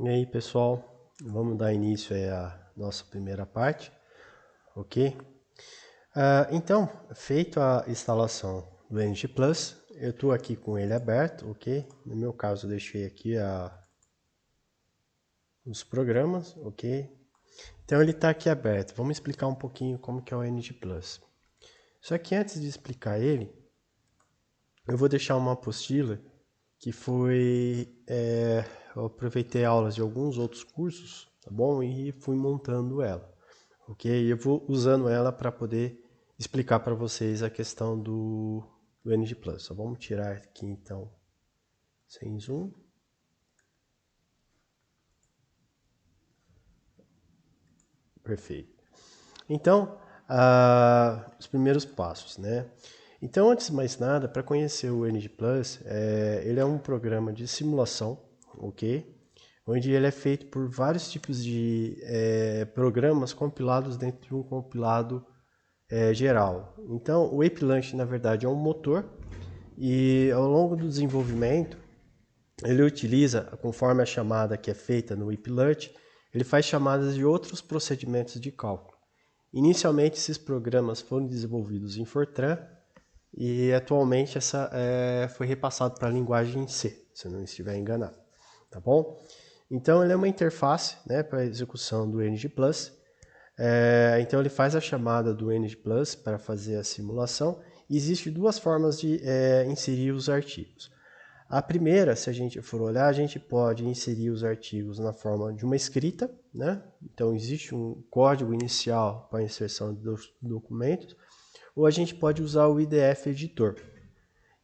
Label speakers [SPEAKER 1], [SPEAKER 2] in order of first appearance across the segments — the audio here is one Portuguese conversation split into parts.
[SPEAKER 1] E aí, pessoal, vamos dar início aí à nossa primeira parte, ok? Então, feito a instalação do NG Plus, eu estou aqui com ele aberto, ok? No meu caso, eu deixei aqui os programas, ok? Então, ele está aqui aberto. Vamos explicar um pouquinho como que é o NG Plus. Só que antes de explicar ele, eu vou deixar uma apostila que foi... eu aproveitei aulas de alguns outros cursos, tá bom? E fui montando ela. Ok? Eu vou usando ela para poder explicar para vocês a questão do NG Plus. Só vamos tirar aqui então sem zoom. Perfeito. Então, os primeiros passos, né? Então, antes de mais nada, para conhecer o NG Plus, ele é um programa de simulação, ok? Onde ele é feito por vários tipos de programas compilados dentro de um compilado geral. Então, o Ape Launch, na verdade, é um motor e ao longo do desenvolvimento, ele utiliza, conforme a chamada que é feita no Ape Launch, ele faz chamadas de outros procedimentos de cálculo. Inicialmente, esses programas foram desenvolvidos em Fortran e atualmente essa foi repassado para a linguagem C, se eu não estiver enganado, tá bom? Então, ele é uma interface, né, para a execução do NG Plus. Então ele faz a chamada do NG Plus para fazer a simulação. Existem duas formas de inserir os artigos. A primeira, se a gente for olhar, a gente pode inserir os artigos na forma de uma escrita, né? Então existe um código inicial para a inserção dos documentos, ou a gente pode usar o IDF Editor.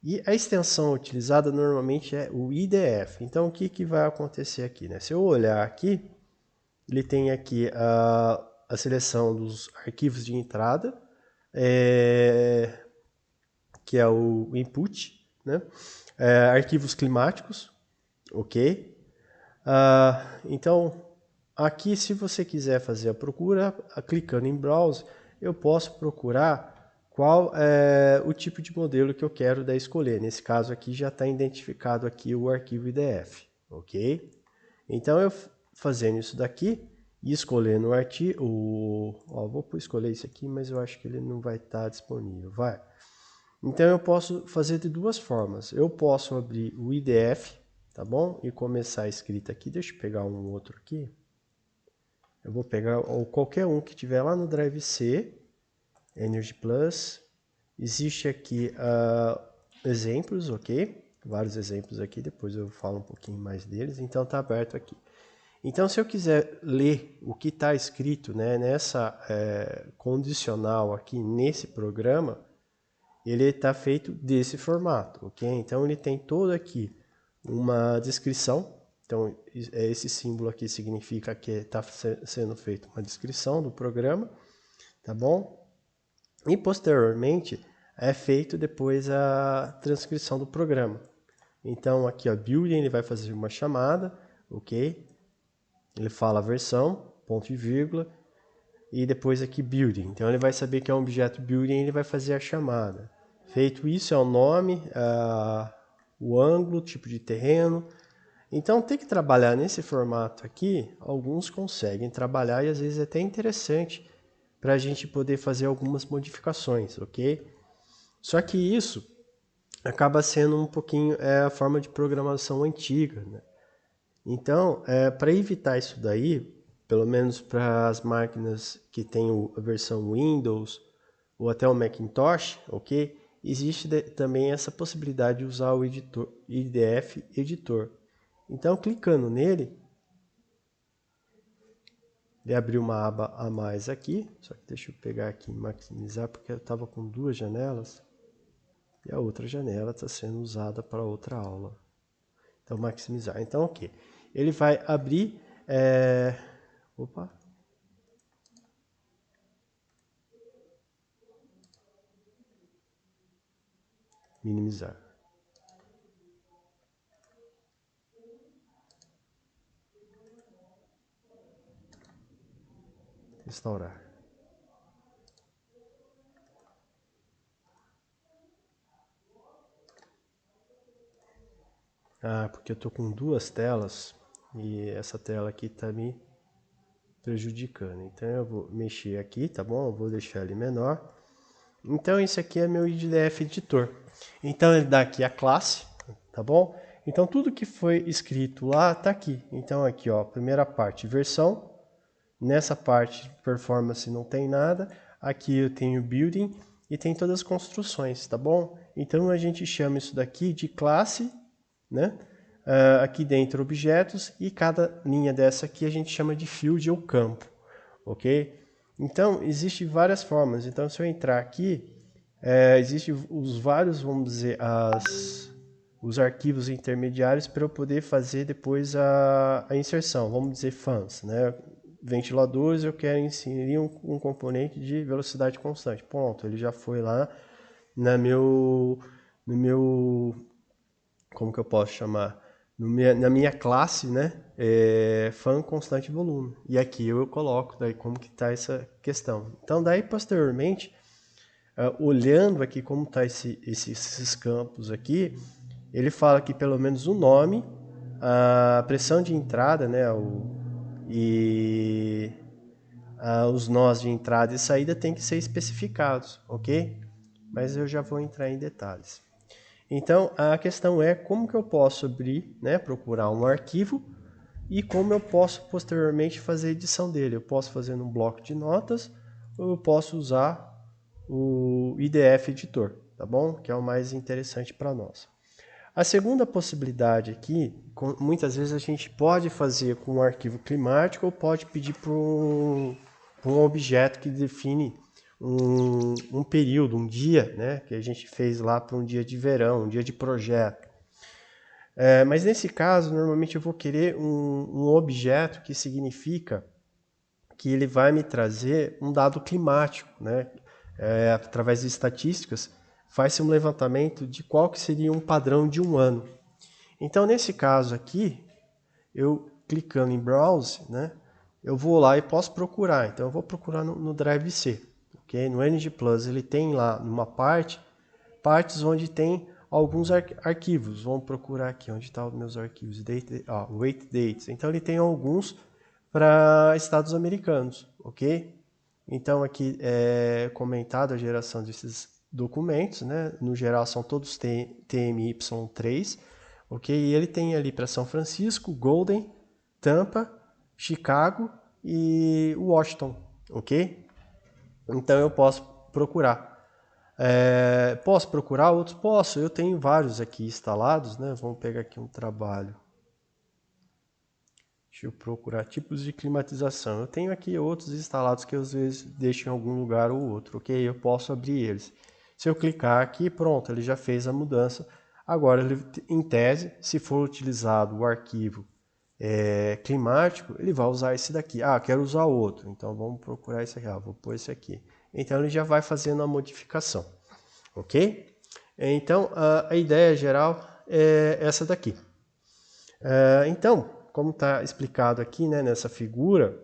[SPEAKER 1] E a extensão utilizada normalmente é o IDF. Então o que vai acontecer aqui, né? Se eu olhar aqui, ele tem aqui a seleção dos arquivos de entrada, que é o input, né? Arquivos climáticos, ok? Então, aqui se você quiser fazer a procura, clicando em Browse, eu posso procurar qual é o tipo de modelo que eu quero daí escolher. Nesse caso aqui já está identificado aqui o arquivo IDF, ok? Então, eu fazendo isso daqui e escolhendo o artigo, vou escolher isso aqui, mas eu acho que ele não vai estar disponível, vai. Então, eu posso fazer de duas formas. Eu posso abrir o IDF, tá bom? E começar a escrita aqui. Deixa eu pegar um outro aqui. Eu vou pegar qualquer um que tiver lá no Drive C, Energy Plus. Existe aqui exemplos, ok? Vários exemplos aqui, depois eu falo um pouquinho mais deles. Então, está aberto aqui. Então, se eu quiser ler o que está escrito, né, nessa condicional aqui, nesse programa, ele está feito desse formato, ok? Então, ele tem todo aqui uma descrição. Então, esse símbolo aqui significa que está sendo feita uma descrição do programa, tá bom? E, posteriormente, é feito depois a transcrição do programa. Então, aqui, ó, building, ele vai fazer uma chamada, ok? Ele fala a versão, ponto e vírgula, e depois aqui building. Então ele vai saber que é um objeto building e ele vai fazer a chamada. Feito isso, é o nome, o ângulo, tipo de terreno. Então tem que trabalhar nesse formato aqui. Alguns conseguem trabalhar e às vezes é até interessante para a gente poder fazer algumas modificações, ok? Só que isso acaba sendo um pouquinho a forma de programação antiga, né? Então, para evitar isso daí, pelo menos para as máquinas que têm a versão Windows ou até o Macintosh, ok? Existe também essa possibilidade de usar o editor, IDF Editor. Então, clicando nele, ele abriu uma aba a mais aqui. Só que deixa eu pegar aqui e maximizar, porque eu estava com duas janelas e a outra janela está sendo usada para outra aula. Então, maximizar. Então, ok. Ele vai abrir... Opa! Minimizar. Restaurar. Porque eu estou com duas telas. E essa tela aqui está me prejudicando. Então eu vou mexer aqui, tá bom? Eu vou deixar ele menor. Então esse aqui é meu IDF editor. Então ele dá aqui a classe, tá bom? Então tudo que foi escrito lá está aqui. Então aqui, ó, primeira parte, versão. Nessa parte, performance não tem nada. Aqui eu tenho building e tem todas as construções, tá bom? Então a gente chama isso daqui de classe, né? Aqui dentro objetos, e cada linha dessa aqui a gente chama de field ou campo, ok? Então existem várias formas. Então se eu entrar aqui, existem os vários, vamos dizer, os arquivos intermediários para eu poder fazer depois a inserção, vamos dizer fans, né? Ventiladores, eu quero inserir um componente de velocidade constante. Ponto, ele já foi lá no meu, como que eu posso chamar? Na minha classe, né? Fan constante volume. E aqui eu coloco daí como que está essa questão. Então daí posteriormente, olhando aqui como está esses campos aqui, ele fala que pelo menos o nome, a pressão de entrada, né? Os nós de entrada e saída tem que ser especificados, ok? Mas eu já vou entrar em detalhes. Então, a questão é como que eu posso abrir, né, procurar um arquivo e como eu posso posteriormente fazer a edição dele. Eu posso fazer num bloco de notas ou eu posso usar o IDF Editor, tá bom? Que é o mais interessante para nós. A segunda possibilidade aqui, muitas vezes a gente pode fazer com um arquivo climático ou pode pedir para um objeto que define um período, um dia, né, que a gente fez lá para um dia de verão, um dia de projeto. Mas nesse caso, normalmente eu vou querer um objeto que significa que ele vai me trazer um dado climático, né, através de estatísticas, faz-se um levantamento de qual que seria um padrão de um ano. Então, nesse caso aqui, eu clicando em Browse, né, eu vou lá e posso procurar. Então, eu vou procurar no Drive C. Okay? No Energy Plus, ele tem lá numa partes onde tem alguns arquivos. Vamos procurar aqui, onde estão os meus arquivos. Wait Dates. Então, ele tem alguns para estados americanos, ok? Então, aqui é comentado a geração desses documentos, né? No geral, são todos TMY3, ok? E ele tem ali para São Francisco, Golden, Tampa, Chicago e Washington, ok? Então, eu posso procurar. Posso procurar outros? Posso, eu tenho vários aqui instalados, né? Vamos pegar aqui um trabalho. Deixa eu procurar tipos de climatização. Eu tenho aqui outros instalados que às vezes deixo em algum lugar ou outro, ok? Eu posso abrir eles. Se eu clicar aqui, pronto, ele já fez a mudança. Agora, em tese, se for utilizado o arquivo climático, ele vai usar esse daqui. Ah, quero usar outro, então vamos procurar esse aqui. Vou pôr esse aqui. Então, ele já vai fazendo a modificação, ok? Então, a ideia geral é essa daqui. Então, como está explicado aqui, né, nessa figura,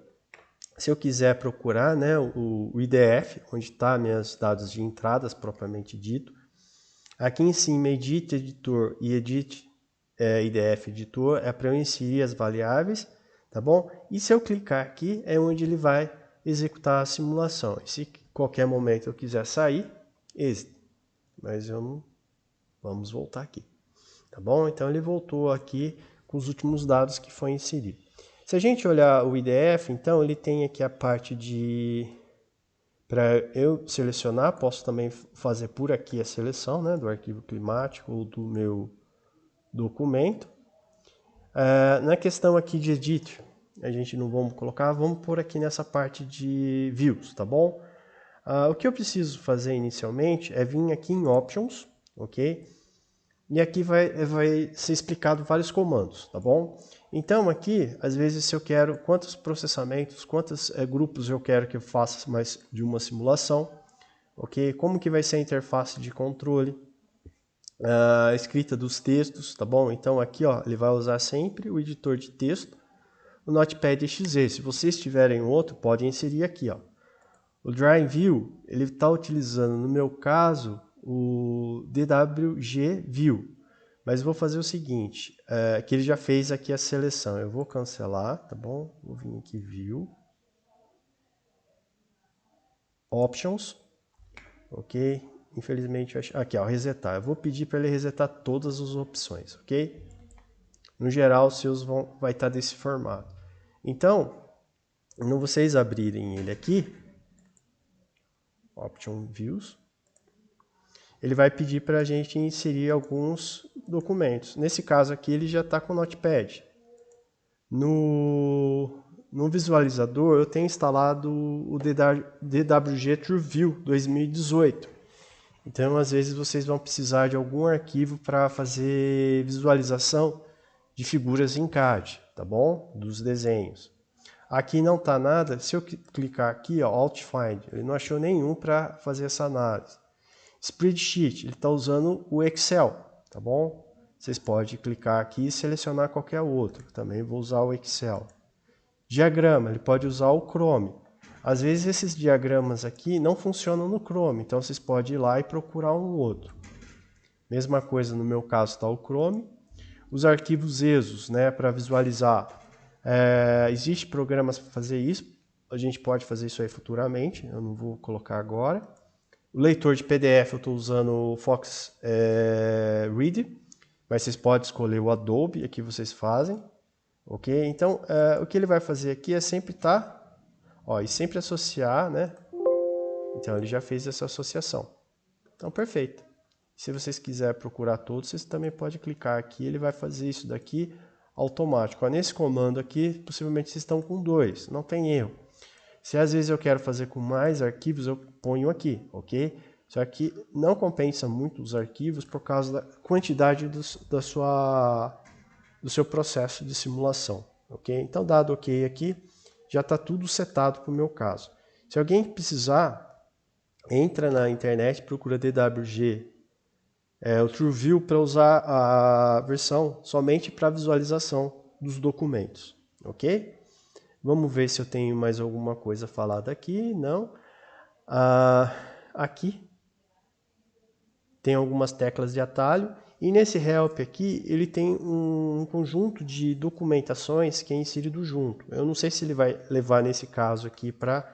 [SPEAKER 1] se eu quiser procurar, né, o IDF, onde está meus dados de entradas propriamente dito, aqui em cima Edit Editor e Edit IDF Editor é para eu inserir as variáveis, tá bom? E se eu clicar aqui é onde ele vai executar a simulação. E se qualquer momento eu quiser sair, exit. Mas eu não... Vamos voltar aqui, tá bom? Então ele voltou aqui com os últimos dados que foi inserido. Se a gente olhar o IDF, então ele tem aqui a parte de... Para eu selecionar, posso também fazer por aqui a seleção, né, do arquivo climático ou do meu documento. Na questão aqui de edit, a gente não vamos colocar, vamos pôr aqui nessa parte de views, tá bom? O que eu preciso fazer inicialmente é vir aqui em Options, ok? E aqui vai ser explicado vários comandos, tá bom? Então aqui, às vezes, se eu quero quantos processamentos, quantos grupos eu quero que eu faça mais de uma simulação, ok? Como que vai ser a interface de controle, a escrita dos textos, tá bom? Então aqui, ó, ele vai usar sempre o editor de texto, o Notepad XZ. Se vocês tiverem outro, podem inserir aqui, ó. O Drawing View, ele está utilizando, no meu caso, o DWG View. Mas vou fazer o seguinte, que ele já fez aqui a seleção. Eu vou cancelar, tá bom? Vou vir aqui, View, Options, ok? Infelizmente, aqui, ó, resetar. Eu vou pedir para ele resetar todas as opções, ok? No geral, os seus vai estar desse formato. Então, quando vocês abrirem ele aqui, Option Views, ele vai pedir para a gente inserir alguns documentos. Nesse caso aqui, ele já está com o Notepad. No visualizador, eu tenho instalado o DWG TrueView 2018. Então, às vezes, vocês vão precisar de algum arquivo para fazer visualização de figuras em CAD, tá bom? Dos desenhos. Aqui não está nada, se eu clicar aqui, ó, Alt Find, ele não achou nenhum para fazer essa análise. Spreadsheet, ele está usando o Excel, tá bom? Vocês podem clicar aqui e selecionar qualquer outro, também vou usar o Excel. Diagrama, ele pode usar o Chrome. Às vezes esses diagramas aqui não funcionam no Chrome, então vocês podem ir lá e procurar um outro. Mesma coisa no meu caso está o Chrome. Os arquivos ESOs, né, para visualizar. Existem programas para fazer isso, a gente pode fazer isso aí futuramente, eu não vou colocar agora. O leitor de PDF eu estou usando o Fox Reader, mas vocês podem escolher o Adobe, aqui vocês fazem. Ok? Então, o que ele vai fazer aqui é sempre e sempre associar, né? Então, ele já fez essa associação. Então, perfeito. Se vocês quiserem procurar todos, vocês também podem clicar aqui, ele vai fazer isso daqui automático. Nesse comando aqui, possivelmente vocês estão com 2, não tem erro. Se às vezes eu quero fazer com mais arquivos, eu ponho aqui, ok? Só que não compensa muito os arquivos por causa da quantidade do seu processo de simulação, ok? Então, dado ok aqui, já está tudo setado para o meu caso. Se alguém precisar, entra na internet, procura DWG, o TrueView, para usar a versão somente para visualização dos documentos, ok? Vamos ver se eu tenho mais alguma coisa falada aqui. Não. Aqui tem algumas teclas de atalho. E nesse Help aqui, ele tem um conjunto de documentações que é inserido junto. Eu não sei se ele vai levar nesse caso aqui para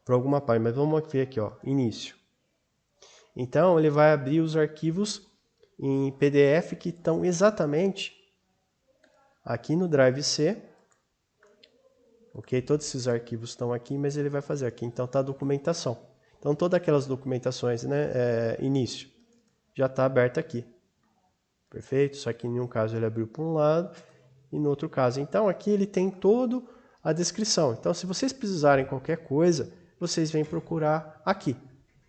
[SPEAKER 1] alguma parte, mas vamos ver aqui, ó, início. Então, ele vai abrir os arquivos em PDF que estão exatamente aqui no Drive C. Ok? Todos esses arquivos estão aqui, mas ele vai fazer aqui. Então, está a documentação. Então, todas aquelas documentações, né, início, já está aberta aqui. Perfeito? Só que em um caso ele abriu para um lado e no outro caso. Então, aqui ele tem toda a descrição. Então, se vocês precisarem qualquer coisa, vocês vêm procurar aqui.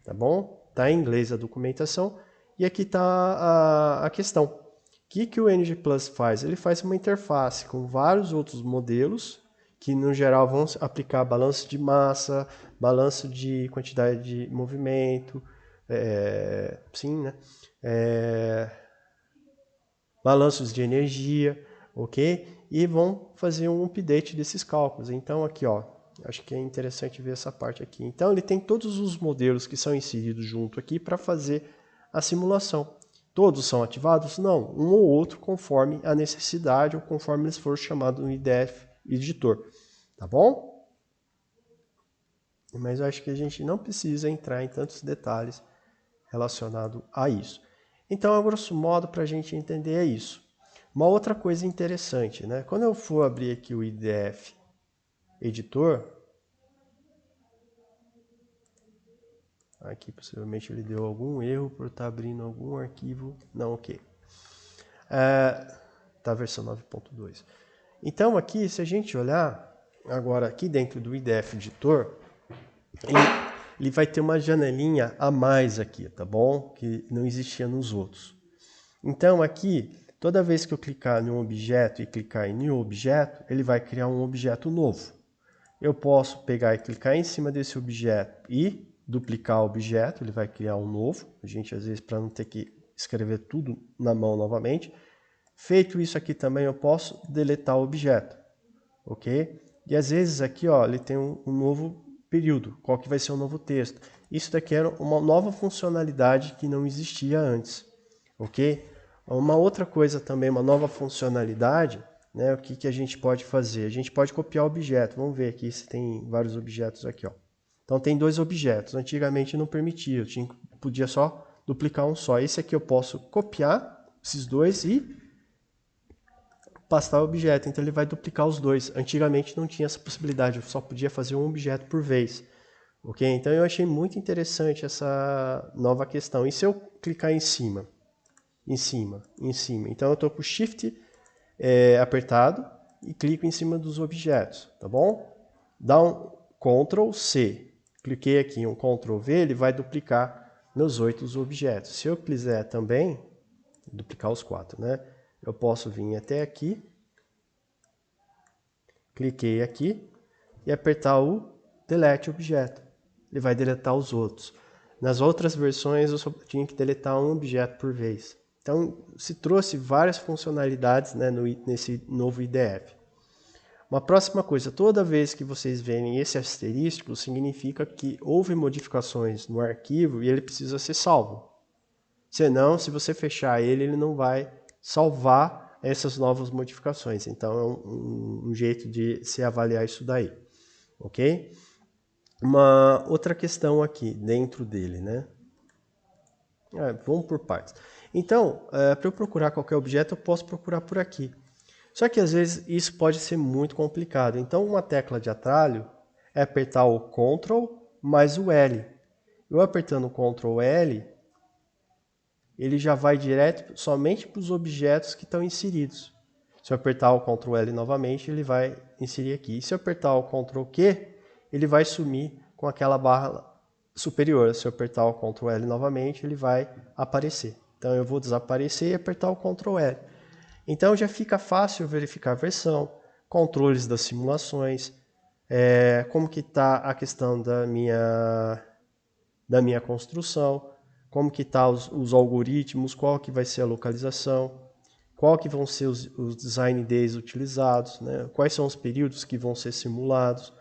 [SPEAKER 1] Tá bom? Está em inglês a documentação. E aqui está a questão. O que o NG Plus faz? Ele faz uma interface com vários outros modelos que no geral vão aplicar balanço de massa, balanço de quantidade de movimento, balanços de energia, ok? E vão fazer um update desses cálculos. Então aqui, ó, acho que é interessante ver essa parte aqui. Então ele tem todos os modelos que são inseridos junto aqui para fazer a simulação. Todos são ativados? Não, um ou outro conforme a necessidade ou conforme eles forem chamados no IDF Editor, tá bom? Mas eu acho que a gente não precisa entrar em tantos detalhes relacionados a isso. Então, a grosso modo, para a gente entender é isso. Uma outra coisa interessante, né? Quando eu for abrir aqui o IDF Editor, aqui possivelmente ele deu algum erro por estar abrindo algum arquivo. Não, ok. Tá a versão 9.2. Então aqui, se a gente olhar, agora aqui dentro do IDF Editor, ele vai ter uma janelinha a mais aqui, tá bom? Que não existia nos outros. Então aqui, toda vez que eu clicar em um objeto e clicar em New Objeto, ele vai criar um objeto novo. Eu posso pegar e clicar em cima desse objeto e duplicar o objeto, ele vai criar um novo. A gente, às vezes, para não ter que escrever tudo na mão novamente. Feito isso aqui também, eu posso deletar o objeto, ok? E às vezes aqui, ó, ele tem um novo período, qual que vai ser o novo texto. Isso daqui era uma nova funcionalidade que não existia antes, ok? Uma outra coisa também, uma nova funcionalidade, né, o que a gente pode fazer? A gente pode copiar objeto. Vamos ver aqui se tem vários objetos aqui, ó. Então tem 2 objetos. Antigamente não permitia, podia só duplicar um só. Esse aqui eu posso copiar esses 2 e pastar o objeto. Então ele vai duplicar os 2. Antigamente não tinha essa possibilidade, eu só podia fazer um objeto por vez. Ok? Então eu achei muito interessante essa nova questão. E se eu clicar em cima? Em cima. Então eu estou com o Shift apertado e clico em cima dos objetos, tá bom? Dá um Ctrl C. Cliquei aqui em um Ctrl V, ele vai duplicar meus 8 objetos. Se eu quiser também duplicar os 4, né? Eu posso vir até aqui, cliquei aqui e apertar o Delete Objeto. Ele vai deletar os outros. Nas outras versões eu só tinha que deletar um objeto por vez. Então se trouxe várias funcionalidades, né, nesse novo IDF. Uma próxima coisa, toda vez que vocês verem esse asterisco, significa que houve modificações no arquivo e ele precisa ser salvo. Senão, se você fechar ele, ele não vai salvar essas novas modificações. Então é um jeito de se avaliar isso daí. Ok? Uma outra questão aqui dentro dele, né? Vamos por partes. Então, para eu procurar qualquer objeto, eu posso procurar por aqui. Só que às vezes isso pode ser muito complicado. Então uma tecla de atalho é apertar o Ctrl mais o L. Eu apertando o Ctrl L, ele já vai direto somente para os objetos que estão inseridos. Se eu apertar o Ctrl L novamente, ele vai inserir aqui. E se eu apertar o Ctrl Q, ele vai sumir com aquela barra superior. Se eu apertar o Ctrl L novamente, ele vai aparecer. Então eu vou desaparecer e apertar o Ctrl L. Então já fica fácil verificar a versão, controles das simulações, como que está a questão da minha construção, como que está os algoritmos, qual que vai ser a localização, qual que vão ser os design days utilizados, né? Quais são os períodos que vão ser simulados,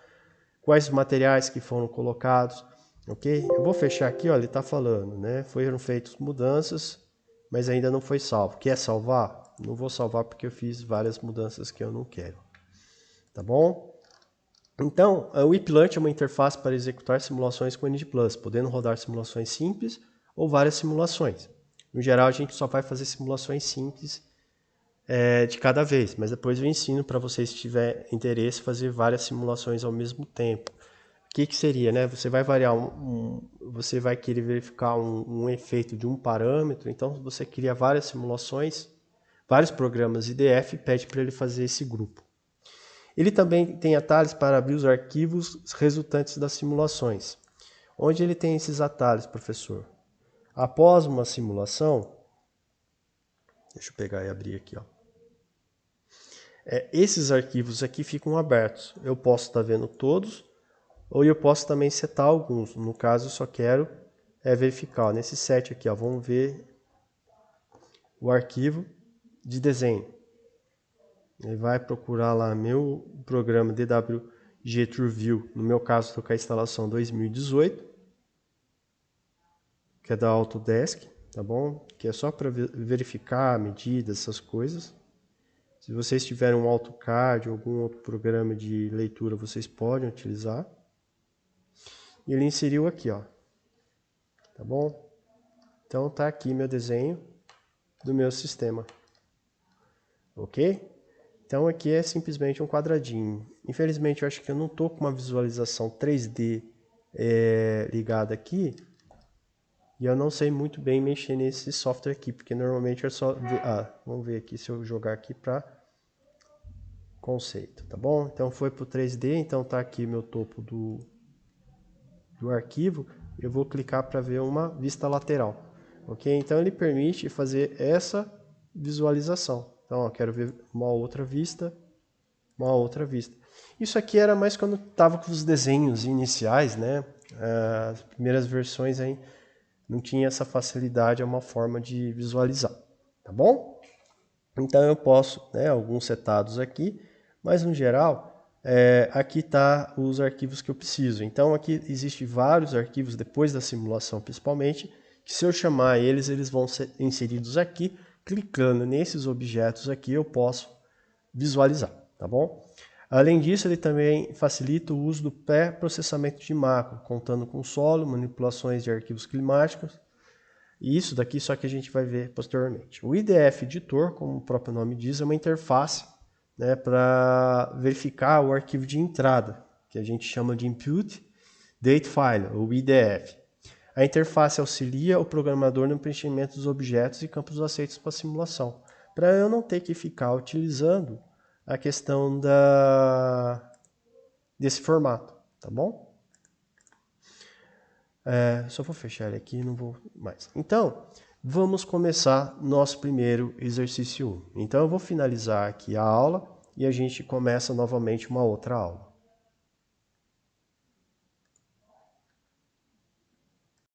[SPEAKER 1] quais materiais que foram colocados, ok? Eu vou fechar aqui, ó, ele está falando, né? Foram feitas mudanças, mas ainda não foi salvo. Quer salvar? Não vou salvar porque eu fiz várias mudanças que eu não quero. Tá bom? Então, o WIP-Launch é uma interface para executar simulações com ND+, podendo rodar simulações simples ou várias simulações. No geral, a gente só vai fazer simulações simples de cada vez, mas depois eu ensino para vocês, se tiver interesse, fazer várias simulações ao mesmo tempo. O que seria, né? Você vai variar você vai querer verificar um efeito de um parâmetro, então você cria várias simulações, vários programas IDF e pede para ele fazer esse grupo. Ele também tem atalhos para abrir os arquivos resultantes das simulações. Onde ele tem esses atalhos, professor? Após uma simulação, deixa eu pegar e abrir aqui, ó. Esses arquivos aqui ficam abertos. Eu posso estar vendo todos, ou eu posso também setar alguns. No caso, eu só quero verificar. Ó, nesse set aqui, ó, vamos ver o arquivo de desenho. Ele vai procurar lá meu programa DWG TrueView. No meu caso, estou com a instalação 2018, que é da Autodesk, tá bom? Que é só para verificar medidas, essas coisas. Se vocês tiverem um AutoCAD ou algum outro programa de leitura, vocês podem utilizar. E ele inseriu aqui, ó. Tá bom? Então tá aqui meu desenho do meu sistema. Ok? Então aqui é simplesmente um quadradinho. Infelizmente eu acho que eu não estou com uma visualização 3D ligada aqui. E eu não sei muito bem mexer nesse software aqui, porque normalmente é só... vamos ver aqui se eu jogar aqui para conceito, tá bom? Então foi para o 3D, então tá aqui meu topo do arquivo. Eu vou clicar para ver uma vista lateral. Ok? Então ele permite fazer essa visualização. Então, eu quero ver uma outra vista, uma outra vista. Isso aqui era mais quando estava com os desenhos iniciais, né? As primeiras versões aí não tinha essa facilidade, é uma forma de visualizar, tá bom? Então eu posso, né, alguns setados aqui, mas no geral, aqui tá os arquivos que eu preciso. Então aqui existem vários arquivos, depois da simulação principalmente, que se eu chamar eles vão ser inseridos aqui, clicando nesses objetos aqui, eu posso visualizar, tá bom? Além disso, ele também facilita o uso do pré-processamento de macro, contando com solo, manipulações de arquivos climáticos, e isso daqui só que a gente vai ver posteriormente. O IDF Editor, como o próprio nome diz, é uma interface, né, para verificar o arquivo de entrada, que a gente chama de Input Date File, ou IDF. A interface auxilia o programador no preenchimento dos objetos e campos aceitos para simulação, para eu não ter que ficar utilizando a questão desse formato, tá bom? Só vou fechar ele aqui, não vou mais. Então, vamos começar nosso primeiro exercício 1. Então, eu vou finalizar aqui a aula e a gente começa novamente uma outra aula.